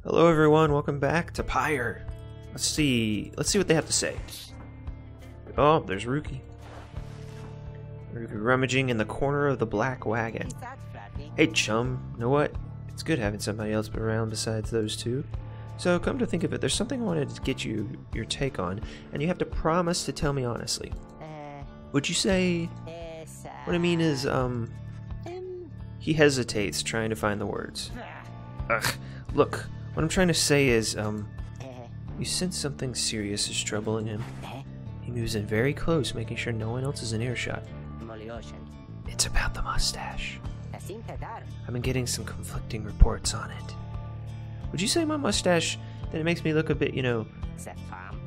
Hello everyone, welcome back to Pyre. Let's see what they have to say. Oh, there's Rookie. Rookie rummaging in the corner of the black wagon. Hey chum, you know what? It's good having somebody else around besides those two. So come to think of it, there's something I wanted to get you your take on, and you have to promise to tell me honestly. Would you say... What I mean is, he hesitates, trying to find the words. Ugh, look, what I'm trying to say is, you sense something serious is troubling him. He moves in very close, making sure no one else is in earshot. It's about the mustache. I've been getting some conflicting reports on it. Would you say my mustache, that it makes me look a bit, you know,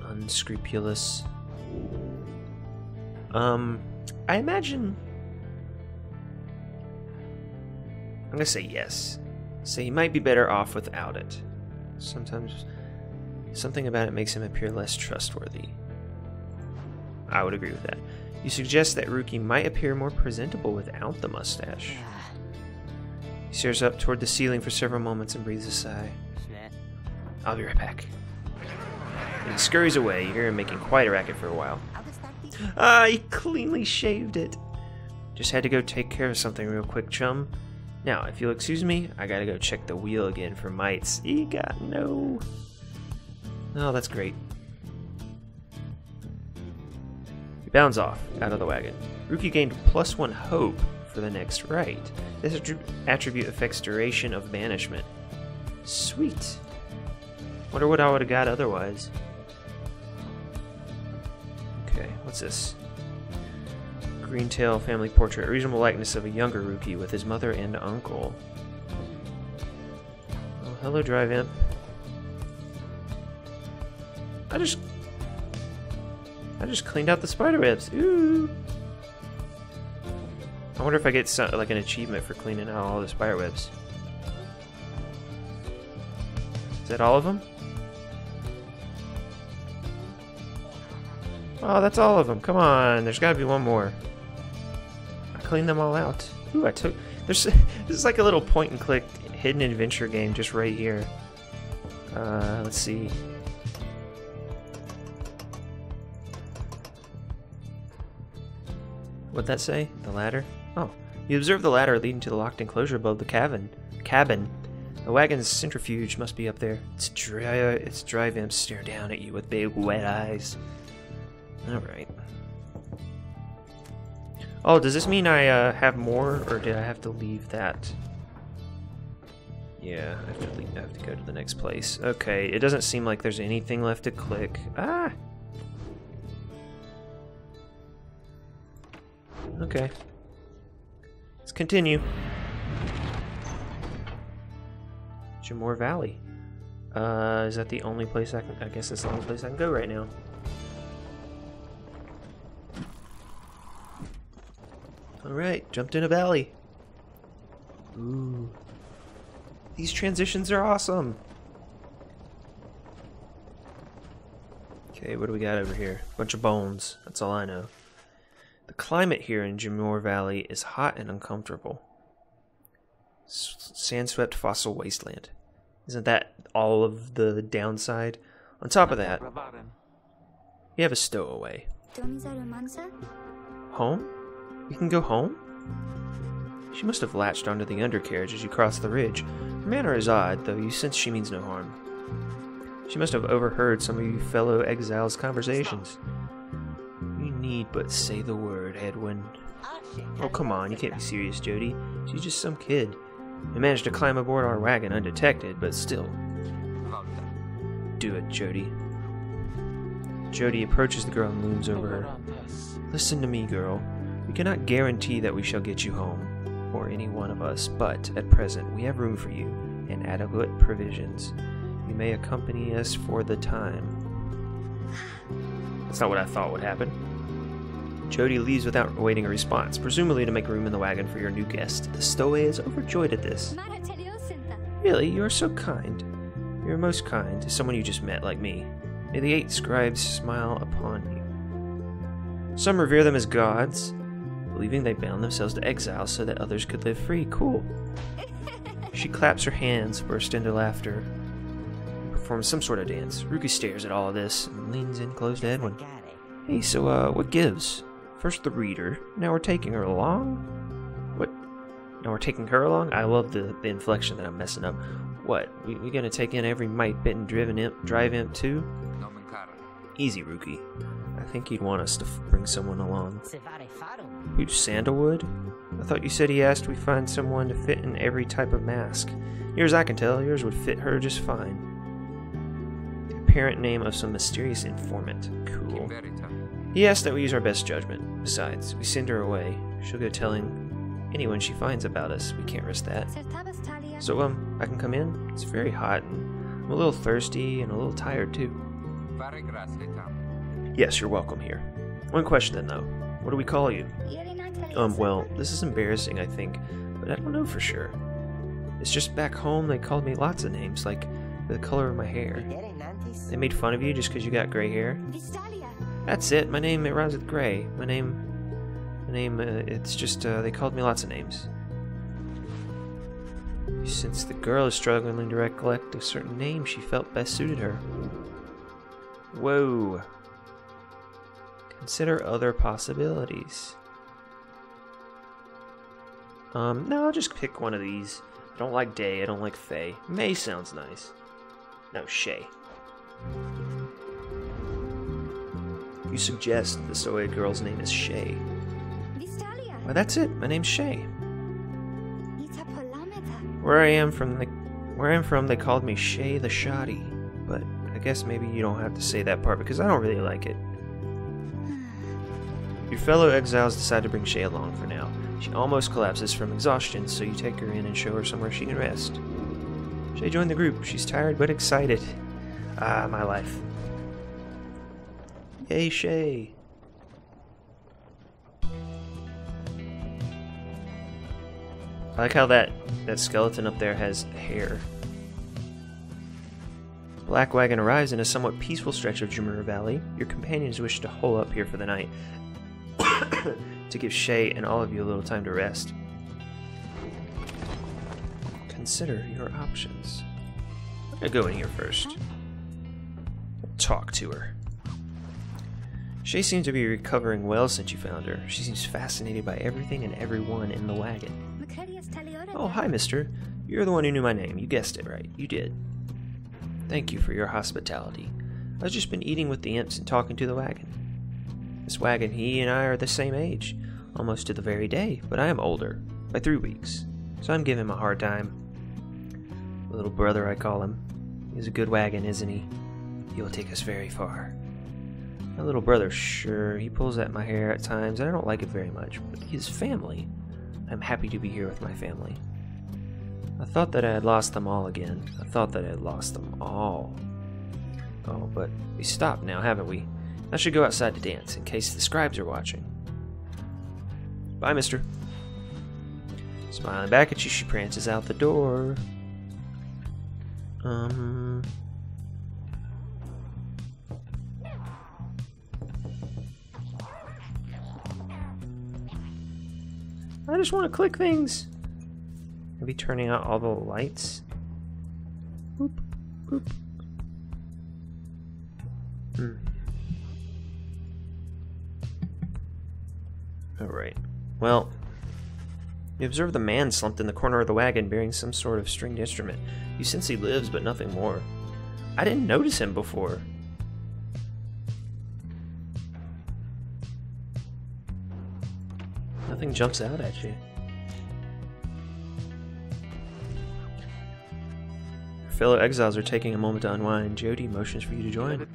unscrupulous? I imagine... I'm gonna say yes. Say he might be better off without it. Sometimes something about it makes him appear less trustworthy. I would agree with that. You suggest that Rookie might appear more presentable without the mustache. He stares up toward the ceiling for several moments and breathes a sigh. I'll be right back. And he scurries away. You hear him making quite a racket for a while. Ah, he cleanly shaved it. Just had to go take care of something real quick, chum. Now, if you'll excuse me, I gotta go check the wheel again for mites. No. Oh, that's great. He bounds off, out of the wagon. Rookie gained +1 hope for the next right. This attribute affects duration of banishment. Sweet. Wonder what I would have got otherwise. Okay, what's this? Greentail family portrait, a reasonable likeness of a younger Rookie with his mother and uncle. Oh, hello, Drive Imp. I just cleaned out the spiderwebs. Ooh. I wonder if I get like an achievement for cleaning out all the spiderwebs. Is that all of them? Oh, that's all of them. Come on, there's got to be one more. Clean them all out. Ooh, this is like a little point and click hidden adventure game just right here. Let's see. What'd that say? The ladder? Oh. You observe the ladder leading to the locked enclosure above the cabin. The wagon's centrifuge must be up there. Its drive imps stare down at you with big wet eyes. Alright. Oh, does this mean I have more, or did I have to leave that? Yeah, I have to go to the next place. Okay, it doesn't seem like there's anything left to click. Ah! Okay. Let's continue. Jamor Valley. Is that the only place I guess that's the only place I can go right now. Alright, jumped in a valley. Ooh. These transitions are awesome. Okay, what do we got over here? Bunch of bones. That's all I know. The climate here in Jamor Valley is hot and uncomfortable. Sand-swept fossil wasteland. Isn't that all of the downside? On top of that, you have a stowaway. Home? You can go home? She must have latched onto the undercarriage as you crossed the ridge. Her manner is odd, though you sense she means no harm. She must have overheard some of you fellow exiles' conversations. You need but say the word, Edwin. Oh, come on, you can't be serious, Jody. She's just some kid. You managed to climb aboard our wagon undetected, but still. Do it, Jody. Jody approaches the girl and looms over her. Listen to me, girl. We cannot guarantee that we shall get you home, or any one of us, but at present we have room for you, and adequate provisions. You may accompany us for the time. That's not what I thought would happen. Jody leaves without awaiting a response, presumably to make room in the wagon for your new guest. The stowaway is overjoyed at this. Really, you are so kind. You are most kind to someone you just met, like me. May the 8 scribes smile upon you. Some revere them as gods, believing they bound themselves to exile so that others could live free. Cool. She claps her hands, burst into laughter. perform some sort of dance. Ruki stares at all of this and leans in close to Edwin. Hey, so, what gives? First the reader, now we're taking her along? What? Now we're taking her along? I love the inflection that I'm messing up. What? We gonna take in every mite bitten drive imp too? Easy, Ruki. I think he'd want us to bring someone along. Who's Sandalwood? I thought you said he asked we find someone to fit in every type of mask. Near as I can tell, yours would fit her just fine. The apparent name of some mysterious informant. Cool. He asked that we use our best judgment. Besides, we send her away. She'll go telling anyone she finds about us. We can't risk that. So, I can come in? It's very hot, and I'm a little thirsty and a little tired, too. Yes, you're welcome here. One question, then, though. What do we call you? Well, this is embarrassing, I think, but I don't know for sure. It's just back home they called me lots of names, like the color of my hair. They made fun of you just because you got gray hair? That's it. My name, it rhymes with gray. My name, it's just, they called me lots of names. Since the girl is struggling to recollect a certain name she felt best suited her. Whoa. Consider other possibilities. No, I'll just pick one of these. I don't like Day, I don't like Faye. May sounds nice. No, Shay. You suggest the Soe girl's name is Shay. Well, that's it. My name's Shay. Where I am from, they called me Shay the Shoddy. But I guess maybe you don't have to say that part because I don't really like it. Your fellow exiles decide to bring Shay along for now. She almost collapses from exhaustion, so you take her in and show her somewhere she can rest. Shay joined the group. She's tired but excited. Ah, my life. Yay, Shay. I like how that skeleton up there has hair. Black Wagon arrives in a somewhat peaceful stretch of Jumura Valley. Your companions wish to hole up here for the night to give Shay and all of you a little time to rest. Consider your options. I'm gonna go in here first. Talk to her. Shay seems to be recovering well since you found her. She seems fascinated by everything and everyone in the wagon. Oh, hi, mister. You're the one who knew my name. You guessed it right. You did. Thank you for your hospitality. I've just been eating with the imps and talking to the wagon. This wagon, he and I are the same age, almost to the very day, but I am older, by 3 weeks, so I'm giving him a hard time. Little brother, I call him. He's a good wagon, isn't he? He'll take us very far. My little brother, sure, he pulls at my hair at times, and I don't like it very much, but he's family. I'm happy to be here with my family. I thought that I had lost them all again. I thought that I had lost them all. Oh, but we stopped now, haven't we? I should go outside to dance, in case the scribes are watching. Bye, mister. Smiling back at you, she prances out the door. I just want to click things. Maybe turning out all the lights. Boop, boop. Alright. Well, you observe the man slumped in the corner of the wagon bearing some sort of stringed instrument. You sense he lives, but nothing more. I didn't notice him before. Nothing jumps out at you. Your fellow exiles are taking a moment to unwind. Jody motions for you to join.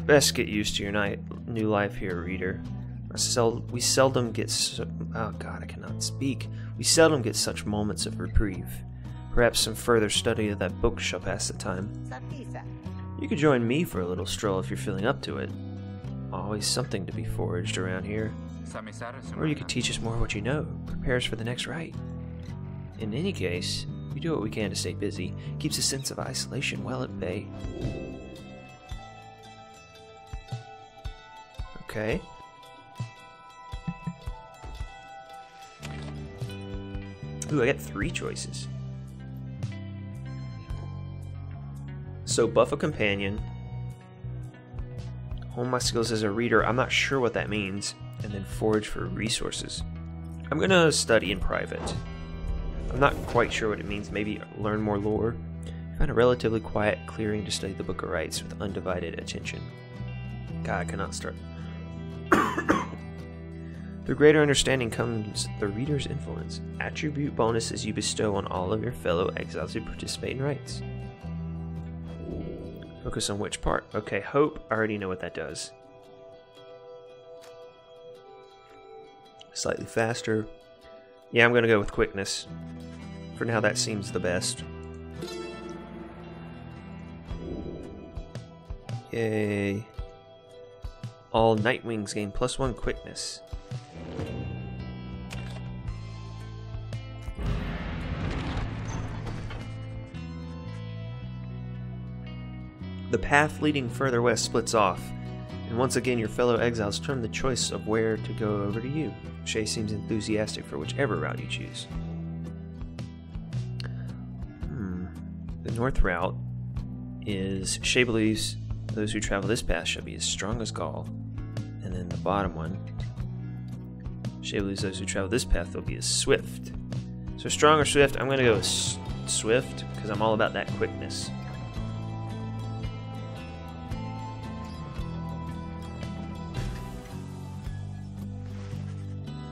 Best get used to your new life here, reader. We seldom get oh god, I cannot speak. We seldom get such moments of reprieve. Perhaps some further study of that book shall pass the time. You could join me for a little stroll if you're feeling up to it. Always something to be foraged around here. Or you could teach us more what you know, prepare us for the next rite. In any case, we do what we can to stay busy. Keeps a sense of isolation well at bay. Okay. Ooh, I got 3 choices. So buff a companion. Hone my skills as a reader. I'm not sure what that means. And then forage for resources. I'm gonna study in private. I'm not quite sure what it means. Maybe learn more lore. Find a relatively quiet clearing to study the Book of Rites with undivided attention. God, I cannot start. Through greater understanding comes the reader's influence. Attribute bonuses you bestow on all of your fellow exiles who participate in rites. Focus on which part? Okay, hope. I already know what that does. Slightly faster. Yeah, I'm going to go with quickness. For now, that seems the best. Yay. All Nightwings gain +1 quickness. The path leading further west splits off, and once again your fellow exiles turn the choice of where to go over to you. Shay seems enthusiastic for whichever route you choose. The north route is Shay believes those who travel this path shall be as strong as Gaul. And then the bottom one, Shay believes those who travel this path will be as swift. So strong or swift, I'm going to go with swift because I'm all about that quickness.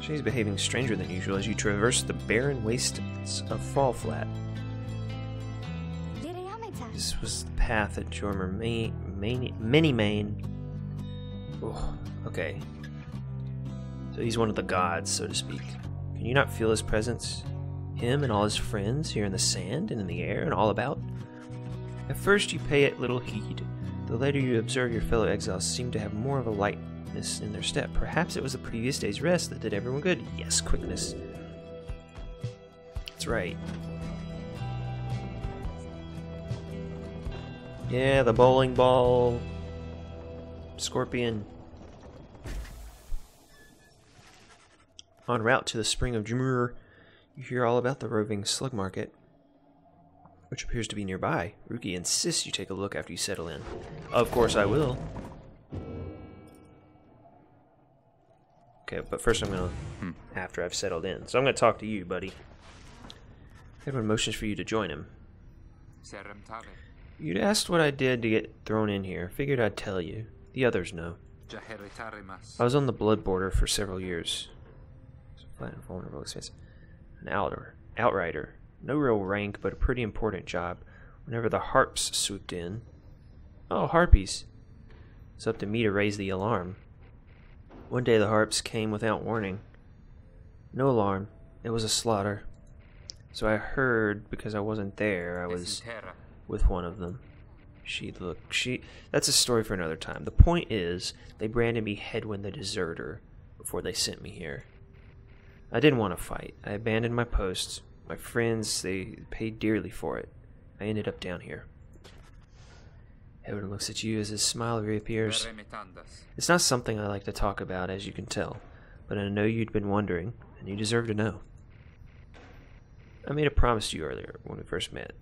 Shay's behaving stranger than usual as you traverse the barren wastes of Fall Flat. This was the path that Jormer Many-Mane. Oh, okay. So he's one of the gods, so to speak. Can you not feel his presence? Him and all his friends here in the sand and in the air and all about? At first you pay it little heed. The later you observe your fellow exiles seem to have more of a lightness in their step. Perhaps it was the previous day's rest that did everyone good. Yes, quickness. That's right. Yeah, the bowling ball. Scorpion. En route to the spring of Jumur, you hear all about the roving slug market, which appears to be nearby. Ruki insists you take a look after you settle in. Of course I will. Okay, but first I'm gonna, after I've settled in. So I'm gonna talk to you, buddy. Everyone motions for you to join him. You'd asked what I did to get thrown in here. Figured I'd tell you. The others know. I was on the blood border for several years. Flat and vulnerable expense. An outrider. No real rank, but a pretty important job. Whenever the harps swooped in. Oh, harpies. It's up to me to raise the alarm. One day the harps came without warning. No alarm. It was a slaughter. So I heard, because I wasn't there, I was with one of them. That's a story for another time. The point is, they branded me Headwind the Deserter before they sent me here. I didn't want to fight. I abandoned my posts. My friends, they paid dearly for it. I ended up down here. Headwind looks at you as his smile reappears. It's not something I like to talk about, as you can tell, but I know you'd been wondering, and you deserve to know. I made a promise to you earlier, when we first met,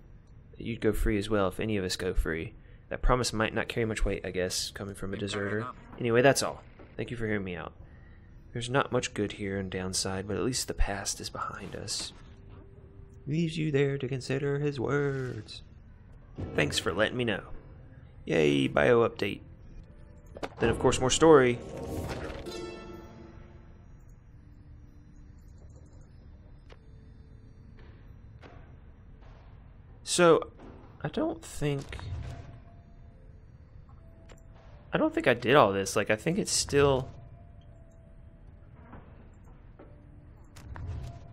that you'd go free as well if any of us go free. That promise might not carry much weight, I guess, coming from a deserter. Anyway, that's all. Thank you for hearing me out. There's not much good here and downside, but at least the past is behind us. Leaves you there to consider his words. Thanks for letting me know. Yay, bio update. Then, of course, more story. So, I don't think I did all this. Like, I think it's still...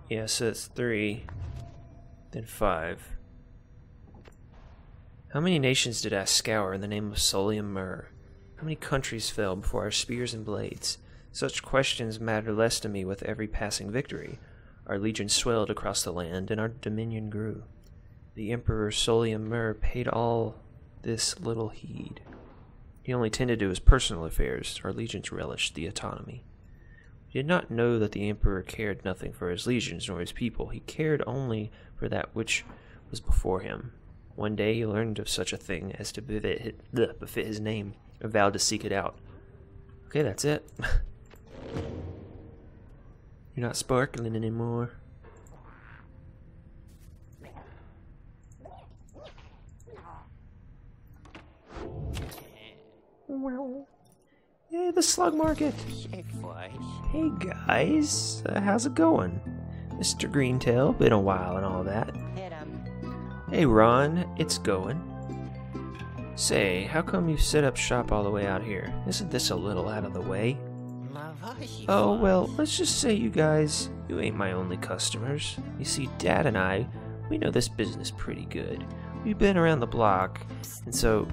Yeah, so it's 3, then 5. How many nations did I scour in the name of Solium Myrrh? How many countries fell before our spears and blades? Such questions matter less to me with every passing victory. Our legion swelled across the land, and our dominion grew. The Emperor Solium Myrrh paid all this little heed. He only tended to his personal affairs. Our legions relished the autonomy. We did not know that the Emperor cared nothing for his legions nor his people. He cared only for that which was before him. One day he learned of such a thing as to befit his name, and vowed to seek it out. Okay, that's it. You're not sparkling anymore. Hey, the slug market. Hey guys, how's it going? Mr. Greentail, been a while and all that. Hey Ron, it's going. Say, how come you set up shop all the way out here? Isn't this a little out of the way? Oh, well, let's just say you guys, you ain't my only customers. You see, Dad and I, we know this business pretty good. We've been around the block, and so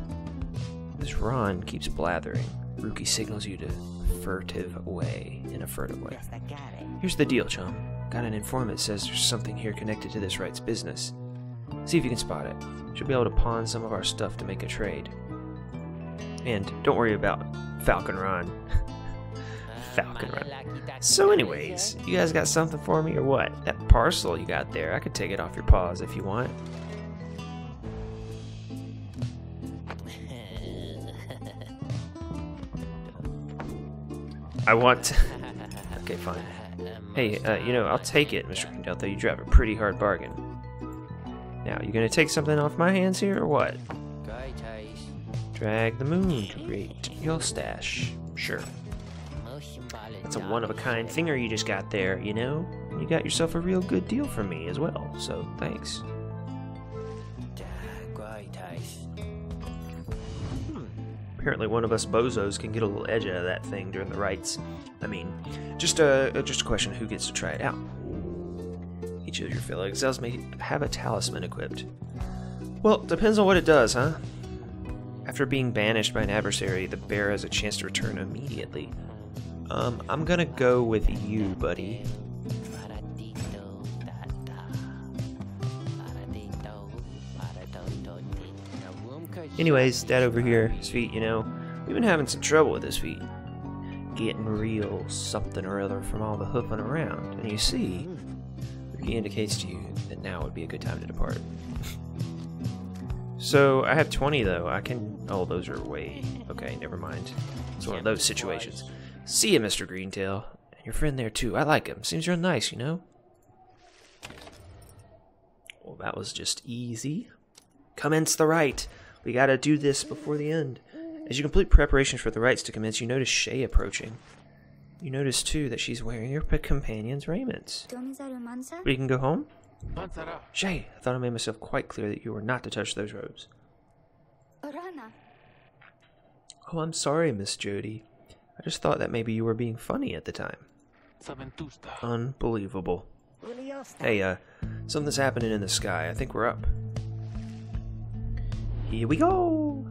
this Ron keeps blathering. Rookie signals you to furtive way, in a furtive way. Here's the deal, chum. Got an informant says there's something here connected to this Wright's business. See if you can spot it. Should be able to pawn some of our stuff to make a trade. And don't worry about Falcon Ron. Falcon Ron. So anyways, you guys got something for me or what? That parcel you got there, I could take it off your paws if you want. I want to... Okay, fine. Hey, you know, I'll take it, Mr. Greentail, though you drive a pretty hard bargain. Now, you gonna take something off my hands here, or what? Drag the moon to create your stash. Sure. That's a one-of-a-kind thinger you just got there, you know? You got yourself a real good deal from me as well, so thanks. Apparently one of us bozos can get a little edge out of that thing during the rites. I mean, just a question of who gets to try it out. Each of your fellow exiles may have a talisman equipped. Well, depends on what it does, huh? After being banished by an adversary, the bearer has a chance to return immediately. I'm gonna go with you, buddy. Anyways, Dad over here, his feet, you know, we've been having some trouble with his feet. Getting real something or other from all the hoofing around. And you see, he indicates to you that now would be a good time to depart. So, I have 20 though, I can... Oh, those are way... Okay, never mind. It's one of those situations. See ya, Mr. Greentail. And your friend there too, I like him. Seems real nice, you know? Well, that was just easy. Commence the rite. We gotta do this before the end. As you complete preparations for the rites to commence, you notice Shay approaching. You notice, too, that she's wearing your companion's raiment. We can go home? Shay, I thought I made myself quite clear that you were not to touch those robes. Oh, I'm sorry, Miss Jody. I just thought that maybe you were being funny at the time. Unbelievable. Hey, something's happening in the sky. I think we're up. Here we go!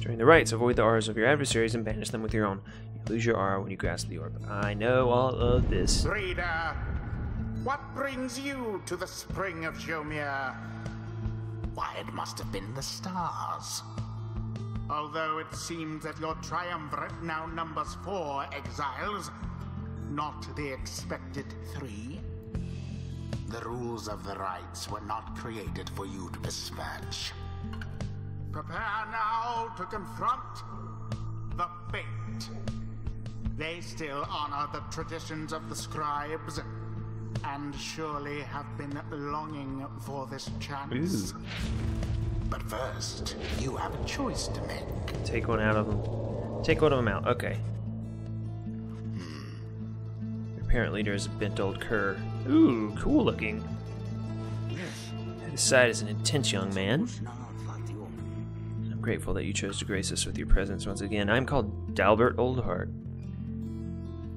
During the rites, avoid the auras of your adversaries and banish them with your own. You lose your aura when you grasp the orb. I know all of this. Reader, what brings you to the spring of Jomir? Why, it must have been the stars. Although it seems that your triumvirate now numbers 4 exiles, not the expected 3. The rules of the rites were not created for you to besmirch. Prepare now to confront the fate. They still honor the traditions of the scribes, and surely have been longing for this chance. Ooh. But first, you have a choice to make. Take one out of them. Take one of them out. Okay. Apparent leader is a bent old cur. Ooh, cool looking. His side is an intense young man. I'm grateful that you chose to grace us with your presence once again. I'm called Dalbert Oldheart.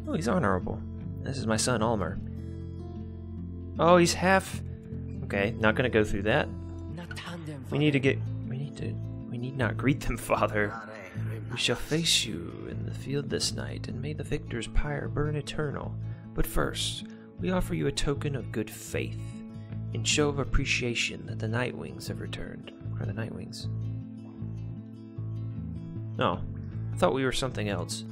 Oh, he's honorable. This is my son, Almer. Oh, he's half... Okay, not gonna go through that. We need not greet them, Father. We shall face you in the field this night, and may the victor's pyre burn eternal. But first, we offer you a token of good faith, in show of appreciation that the Nightwings have returned. What are the Nightwings? Oh, I thought we were something else.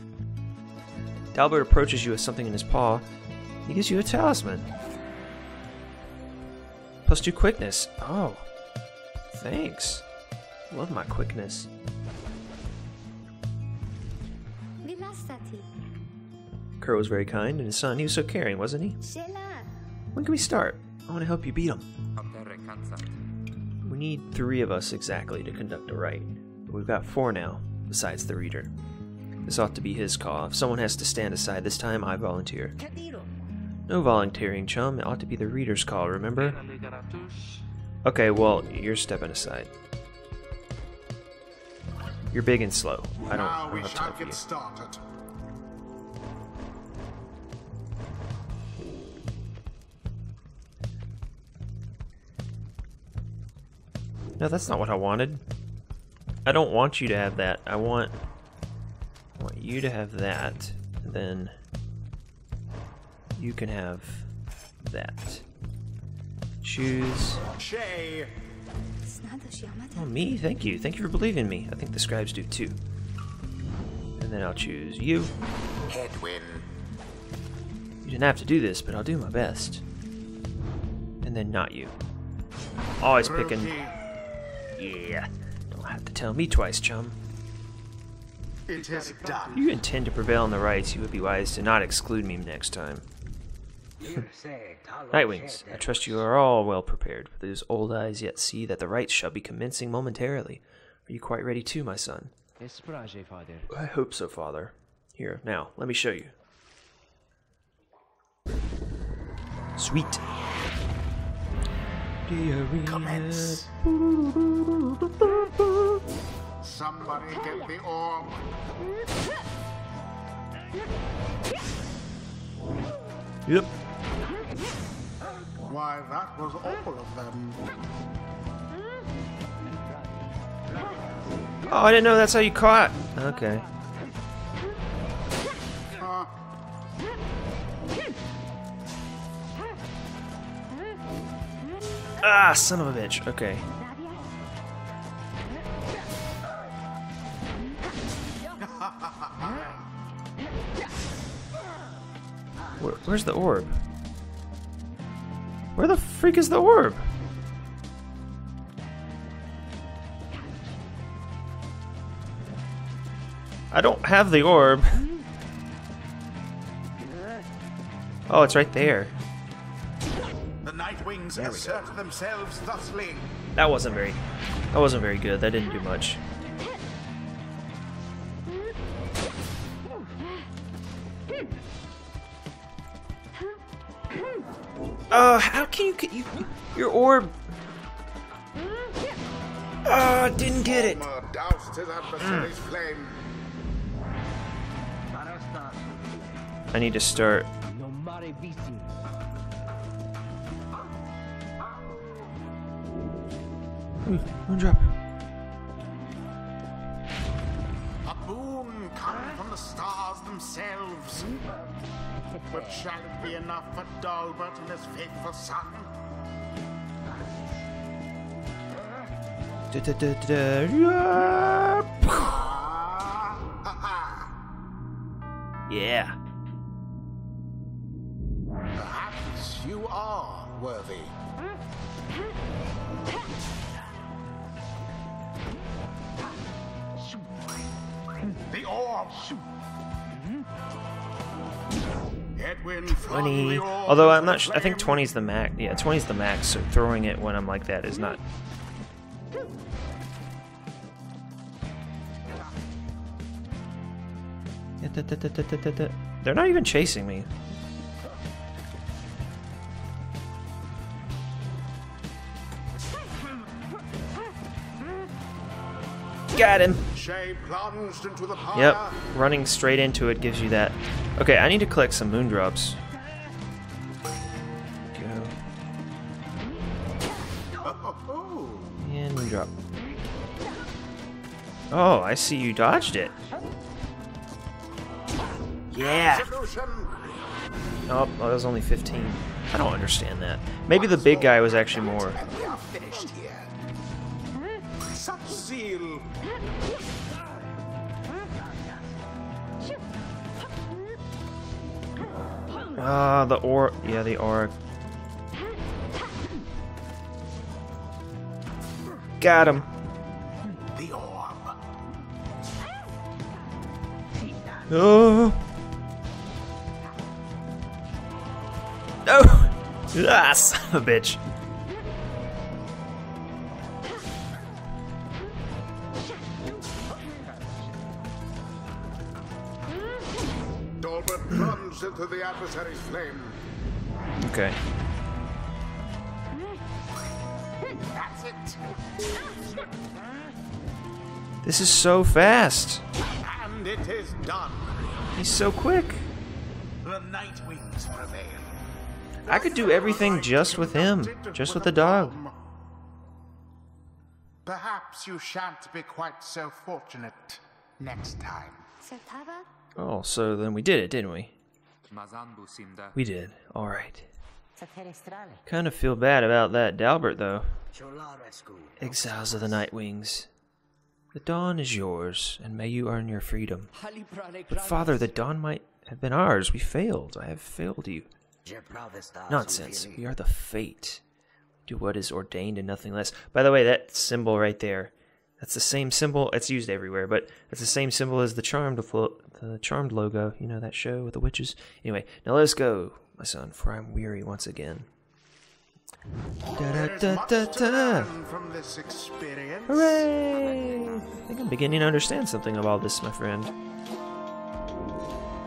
Dalbert approaches you with something in his paw. He gives you a talisman. +2 quickness. Oh. Thanks. Love my quickness. Kuro was very kind, and his son, he was so caring, wasn't he? When can we start? I want to help you beat him. We need 3 of us exactly to conduct a rite. But we've got 4 now, besides the reader. This ought to be his call. If someone has to stand aside this time, I volunteer. No volunteering, chum. It ought to be the reader's call, remember? Okay, well, you're stepping aside. You're big and slow. I don't have time for you. Started. No, that's not what I wanted. I don't want you to have that. I want you to have that, and then you can have that. Choose. Shay. Oh, me? Thank you. Thank you for believing in me. I think the scribes do too. And then I'll choose you. Headwind. You didn't have to do this, but I'll do my best. And then not you. Always picking. Yeah. Don't have to tell me twice, chum. It is done. If you intend to prevail on the rights, you would be wise to not exclude me next time. Nightwings, I trust you are all well prepared, for those old eyes yet see that the rites shall be commencing momentarily. Are you quite ready too, my son? I hope so, father. Here, now, let me show you. Sweet. Commence. Somebody get the orb. Yep. Why, that was all of them. Oh, I didn't know that's how you caught. Okay. Ah, son of a bitch. Okay. Where's the orb? Where the freak is the orb? I don't have the orb. Oh, it's right there. The Nightwings assert themselves thusly. That wasn't very good. That didn't do much. How can you your orb? Didn't get it. Doused his adversary's flame. I need to start. Moondrop. A boon coming from the stars themselves. But shall it be enough for Dalbert and his faithful son? Yeah. Perhaps you are worthy. The orb. Headwind from 20. the orb. Although I'm not. I think 20 is the max. Yeah, 20 is the max. So throwing it when I'm like that is not. They're not even chasing me. Got him. Shay plunged into the pyre. Yep, running straight into it gives you that. Okay, I need to collect some moondrops. Go. And moondrop. Oh, I see you dodged it. Yeah. Oh, that was only 15. I don't understand that. Maybe the big guy was actually more. We are finished here. Such zeal. Ooh, Ah, the aura. Yeah, the aura. Got him. The orb. Oh. Oh. Ah, son of a bitch. Dolbert plunged into the adversary's flame. Okay. That's it. This is so fast. And it is done. He's so quick. The Night Wings prevail. I could do everything just with him. Just with the dog. Perhaps you shan't be quite so fortunate next time. Oh, so then we did it, didn't we? We did. Alright. Kind of feel bad about that Dalbert, though. Exiles of the Night Wings. The dawn is yours, and may you earn your freedom. But Father, the dawn might have been ours. We failed. I have failed you. Nonsense. We are the fate. Do what is ordained and nothing less. By the way, that symbol right there, that's the same symbol. It's used everywhere, but it's the same symbol as the Charmed logo. You know, that show with the witches? Anyway, now let us go, my son, for I'm weary once again. From this experience. Hooray! I think I'm beginning to understand something of all this, my friend.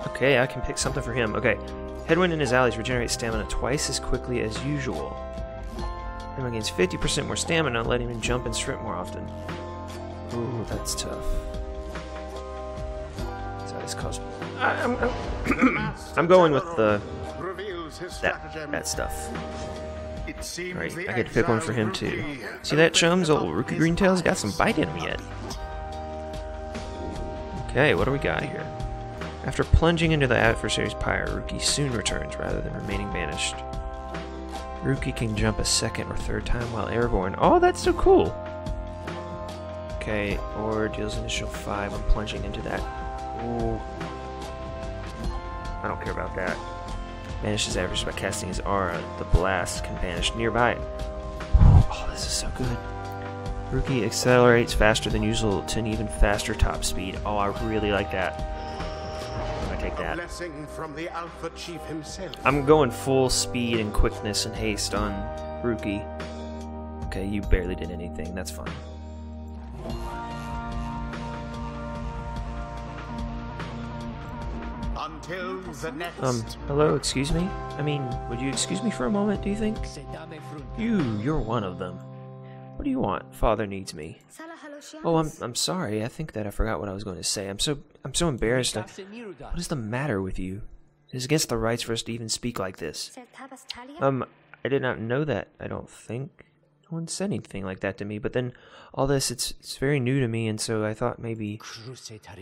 Okay, I can pick something for him. Okay. Headwind and his allies regenerate stamina twice as quickly as usual. Headwind gains 50% more stamina, letting him jump and sprint more often. Ooh, that's tough. His allies cost... I'm going with the... that stuff. Alright, I get to pick one for him too. See that, chums? Old Rookie Greentail's got some bite in him yet. Okay, what do we got here? After plunging into the adversary's pyre, Rookie soon returns rather than remaining banished. Rookie can jump a second or third time while airborne. Oh, that's so cool! Okay, or deals initial 5 when plunging into that. Ooh. I don't care about that. Banishes average by casting his aura. The blast can banish nearby. Oh, this is so good. Rookie accelerates faster than usual to an even faster top speed. Oh, I really like that. I'm gonna take that. Blessing from the Alpha Chief himself. I'm going full speed and quickness and haste on Rookie. Okay, you barely did anything. That's fine. Until the next. Hello, excuse me? I mean, would you excuse me for a moment, do you think? You're one of them. What do you want? Father needs me. Oh, I'm sorry. I think that I forgot what I was going to say. I'm so embarrassed. What is the matter with you? It is against the rights for us to even speak like this. I did not know that, I don't think. No one said anything like that to me, but then all this, it's very new to me, and so I thought maybe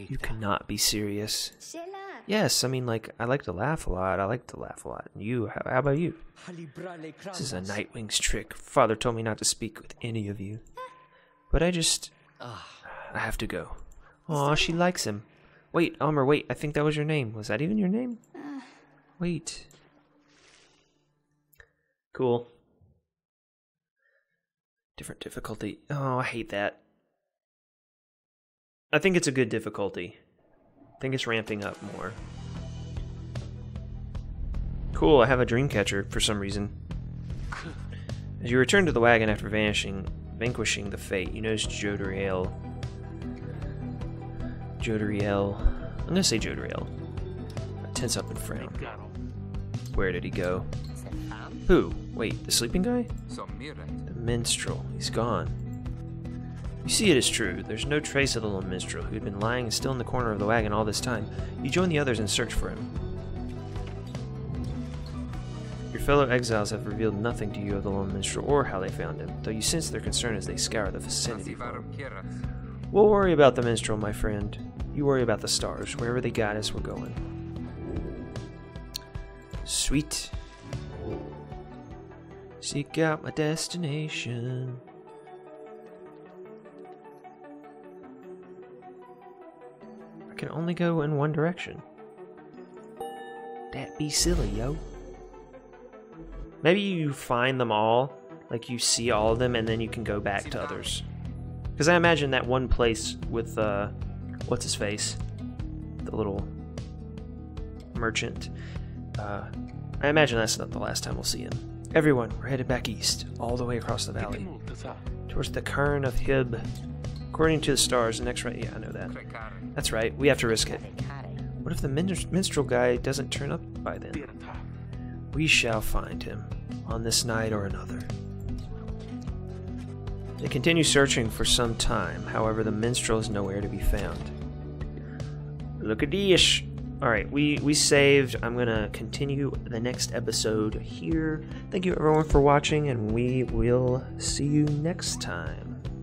you cannot be serious. Yes, I mean, like, I like to laugh a lot. And you, how about you? This is a Nightwing's trick. Father told me not to speak with any of you. But I have to go. Aw, she likes him. Wait, Elmer, wait, I think that was your name. Was that even your name? Wait. Cool. Different difficulty. Oh, I hate that. I think it's a good difficulty. I think it's ramping up more. Cool, I have a Dreamcatcher for some reason. As you return to the wagon after vanquishing the fate, you notice Jodariel. I'm gonna say Jodariel. Tense up and frown. Where did he go? Who? Wait, the sleeping guy? The minstrel. He's gone. You see it is true. There's no trace of the little minstrel, who had been lying still in the corner of the wagon all this time. You join the others in search for him. Your fellow exiles have revealed nothing to you of the lone minstrel or how they found him, though you sense their concern as they scour the vicinity for him. We'll worry about the minstrel, my friend. You worry about the stars. Wherever they guide us, we're going. Sweet. Seek out my destination. I can only go in one direction. That be silly, yo. Maybe you find them all, like you see all of them, and then you can go back to others. Because I imagine that one place with, what's his face? The little merchant. I imagine that's not the last time we'll see him. Everyone, we're headed back east, all the way across the valley, towards the cairn of Hib. According to the stars, the next right. Yeah, I know that. That's right. We have to risk it. What if the minstrel guy doesn't turn up by then? We shall find him on this night or another. They continue searching for some time. However, the minstrel is nowhere to be found. Look at this. Alright, we saved. I'm going to continue the next episode here. Thank you everyone for watching, and we will see you next time.